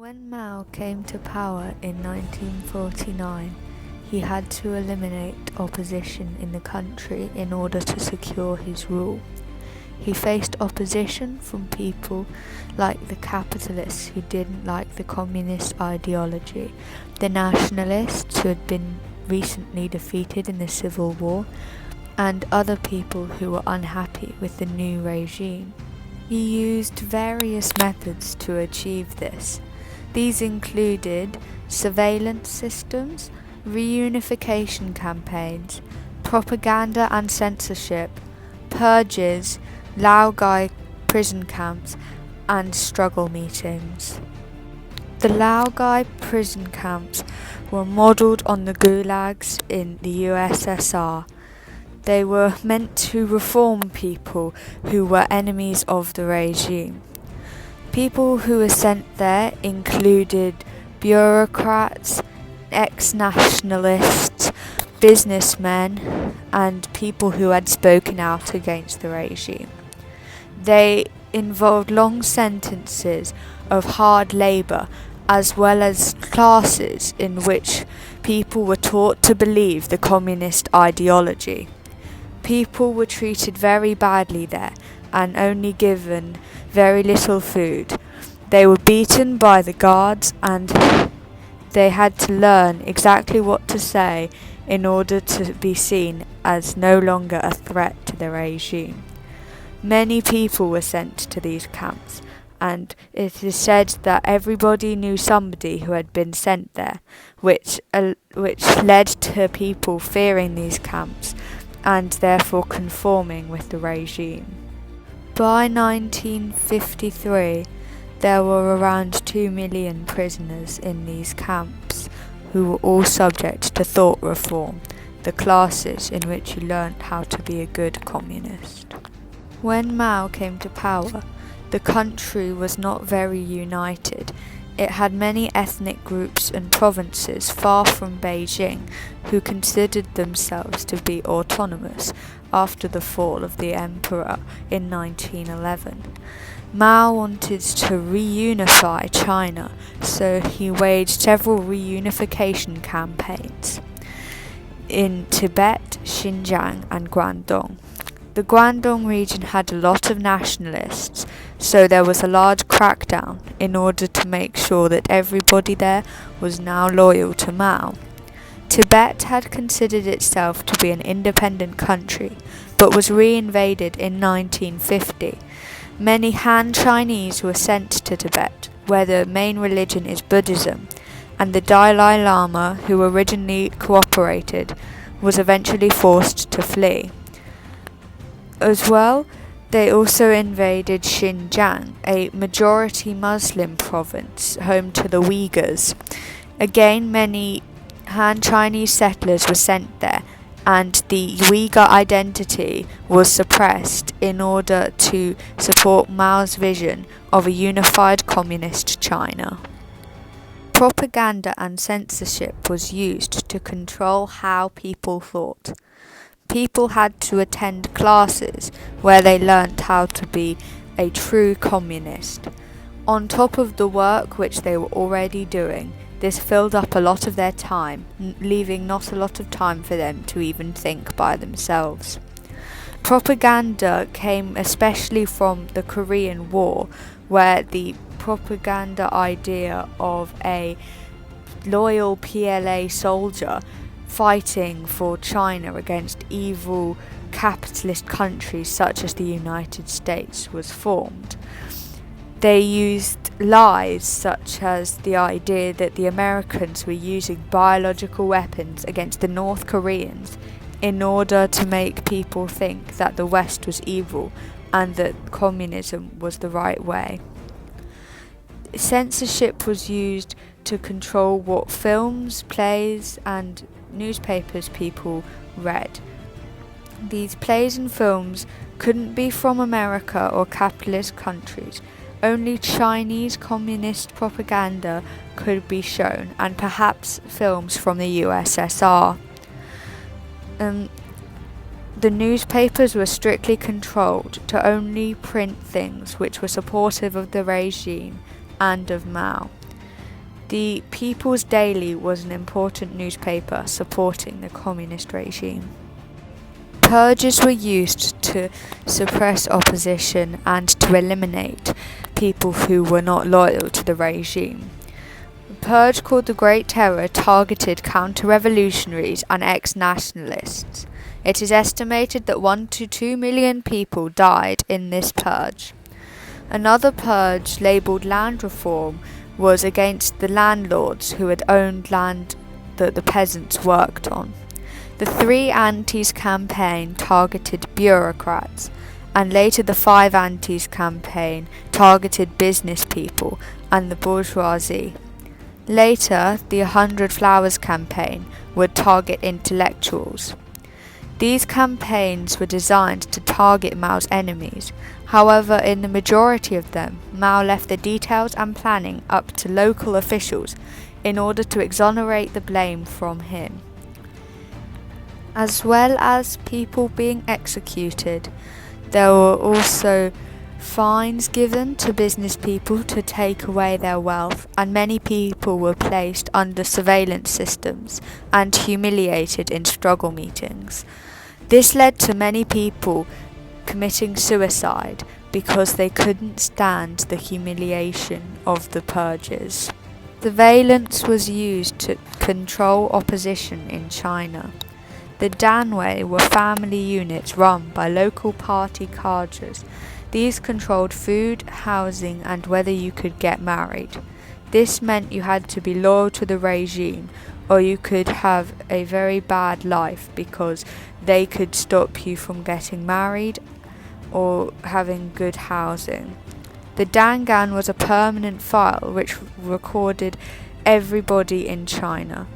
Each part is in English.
When Mao came to power in 1949, he had to eliminate opposition in the country in order to secure his rule. He faced opposition from people like the capitalists who didn't like the communist ideology, the nationalists who had been recently defeated in the Civil War, and other people who were unhappy with the new regime. He used various methods to achieve this. These included surveillance systems, reunification campaigns, propaganda and censorship, purges, Laogai prison camps, and struggle meetings. The Laogai prison camps were modelled on the gulags in the USSR. They were meant to reform people who were enemies of the regime. People who were sent there included bureaucrats, ex-nationalists, businessmen, and people who had spoken out against the regime. They involved long sentences of hard labour, as well as classes in which people were taught to believe the communist ideology. People were treated very badly there and only given very little food. They were beaten by the guards and they had to learn exactly what to say in order to be seen as no longer a threat to the regime. Many people were sent to these camps, and it is said that everybody knew somebody who had been sent there, which led to people fearing these camps and therefore conforming with the regime. By 1953, there were around 2 million prisoners in these camps who were all subject to thought reform, the classes in which you learnt how to be a good communist. When Mao came to power, the country was not very united. It had many ethnic groups and provinces far from Beijing who considered themselves to be autonomous after the fall of the emperor in 1911. Mao wanted to reunify China, so he waged several reunification campaigns in Tibet, Xinjiang and Guangdong. The Guangdong region had a lot of nationalists, so there was a large crackdown in order to make sure that everybody there was now loyal to Mao. Tibet had considered itself to be an independent country, but was re-invaded in 1950. Many Han Chinese were sent to Tibet, where the main religion is Buddhism, and the Dalai Lama, who originally cooperated, was eventually forced to flee. As well, they also invaded Xinjiang, a majority Muslim province home to the Uyghurs. Again, many Han Chinese settlers were sent there, and the Uyghur identity was suppressed in order to support Mao's vision of a unified communist China. Propaganda and censorship was used to control how people thought. People had to attend classes where they learnt how to be a true communist. On top of the work which they were already doing, this filled up a lot of their time, leaving not a lot of time for them to even think by themselves. Propaganda came especially from the Korean War, where the propaganda idea of a loyal PLA soldier fighting for China against evil capitalist countries such as the United States was formed. They used lies such as the idea that the Americans were using biological weapons against the North Koreans in order to make people think that the West was evil and that communism was the right way. Censorship was used to control what films, plays and newspapers people read. These plays and films couldn't be from America or capitalist countries. Only Chinese communist propaganda could be shown, and perhaps films from the USSR. The newspapers were strictly controlled to only print things which were supportive of the regime and of Mao. The People's Daily was an important newspaper supporting the communist regime. Purges were used to suppress opposition and to eliminate people who were not loyal to the regime. The purge, called the Great Terror, targeted counter-revolutionaries and ex-nationalists. It is estimated that 1 to 2 million people died in this purge. Another purge, labelled land reform, was against the landlords who had owned land that the peasants worked on. The Three Antis campaign targeted bureaucrats, and later the Five Antis campaign targeted business people and the bourgeoisie. Later, the 100 Flowers campaign would target intellectuals. These campaigns were designed to target Mao's enemies. However, in the majority of them, Mao left the details and planning up to local officials in order to exonerate the blame from him. As well as people being executed, there were also fines given to business people to take away their wealth, and many people were placed under surveillance systems and humiliated in struggle meetings. This led to many people committing suicide because they couldn't stand the humiliation of the purges. Surveillance was used to control opposition in China. The Danwei were family units run by local party cadres. These controlled food, housing, and whether you could get married. This meant you had to be loyal to the regime, or you could have a very bad life because they could stop you from getting married or having good housing. The Dangan was a permanent file which recorded everybody in China.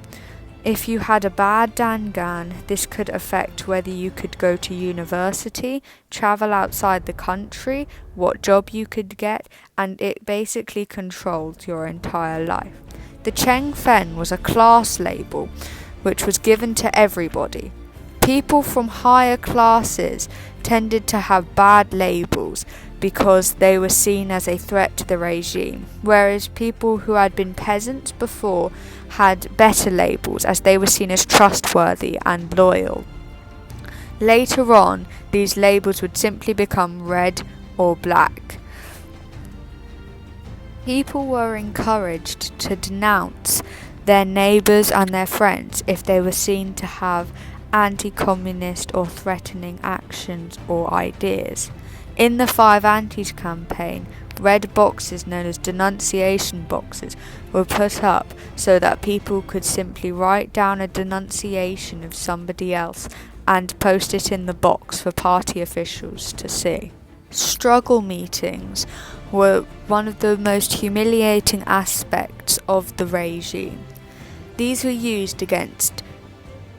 If you had a bad Dangan, this could affect whether you could go to university, travel outside the country, what job you could get, and it basically controlled your entire life. The Cheng Fen was a class label which was given to everybody. People from higher classes tended to have bad labels because they were seen as a threat to the regime, whereas people who had been peasants before had better labels as they were seen as trustworthy and loyal. Later on, these labels would simply become red or black. People were encouraged to denounce their neighbours and their friends if they were seen to have anti-communist or threatening actions or ideas. In the Five Antis campaign, red boxes known as denunciation boxes were put up so that people could simply write down a denunciation of somebody else and post it in the box for party officials to see. Struggle meetings were one of the most humiliating aspects of the regime. These were used against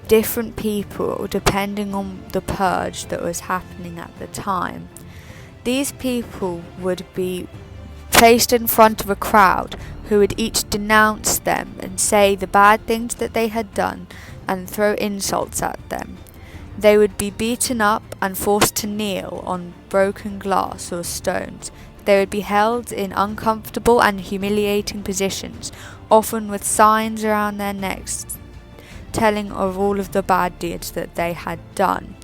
different people depending on the purge that was happening at the time. These people would be placed in front of a crowd who would each denounce them and say the bad things that they had done and throw insults at them. They would be beaten up and forced to kneel on broken glass or stones. They would be held in uncomfortable and humiliating positions, often with signs around their necks telling of all of the bad deeds that they had done.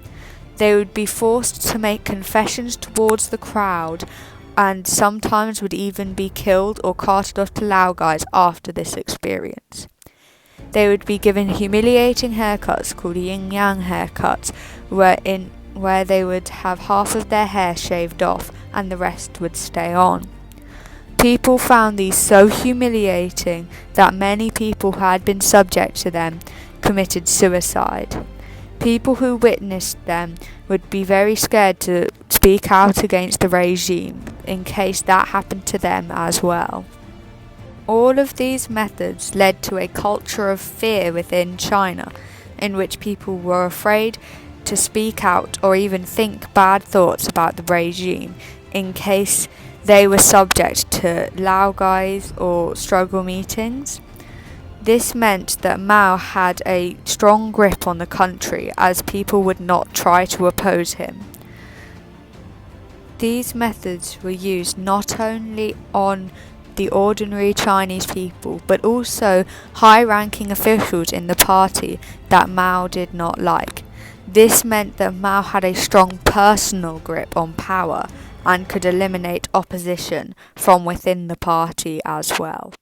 They would be forced to make confessions towards the crowd and sometimes would even be killed or carted off to Laogai after this experience. They would be given humiliating haircuts called yin-yang haircuts, where they would have half of their hair shaved off and the rest would stay on. People found these so humiliating that many people who had been subject to them committed suicide. People who witnessed them would be very scared to speak out against the regime in case that happened to them as well. All of these methods led to a culture of fear within China, in which people were afraid to speak out or even think bad thoughts about the regime in case they were subject to laogais or struggle meetings. This meant that Mao had a strong grip on the country as people would not try to oppose him. These methods were used not only on the ordinary Chinese people, but also high-ranking officials in the party that Mao did not like. This meant that Mao had a strong personal grip on power and could eliminate opposition from within the party as well.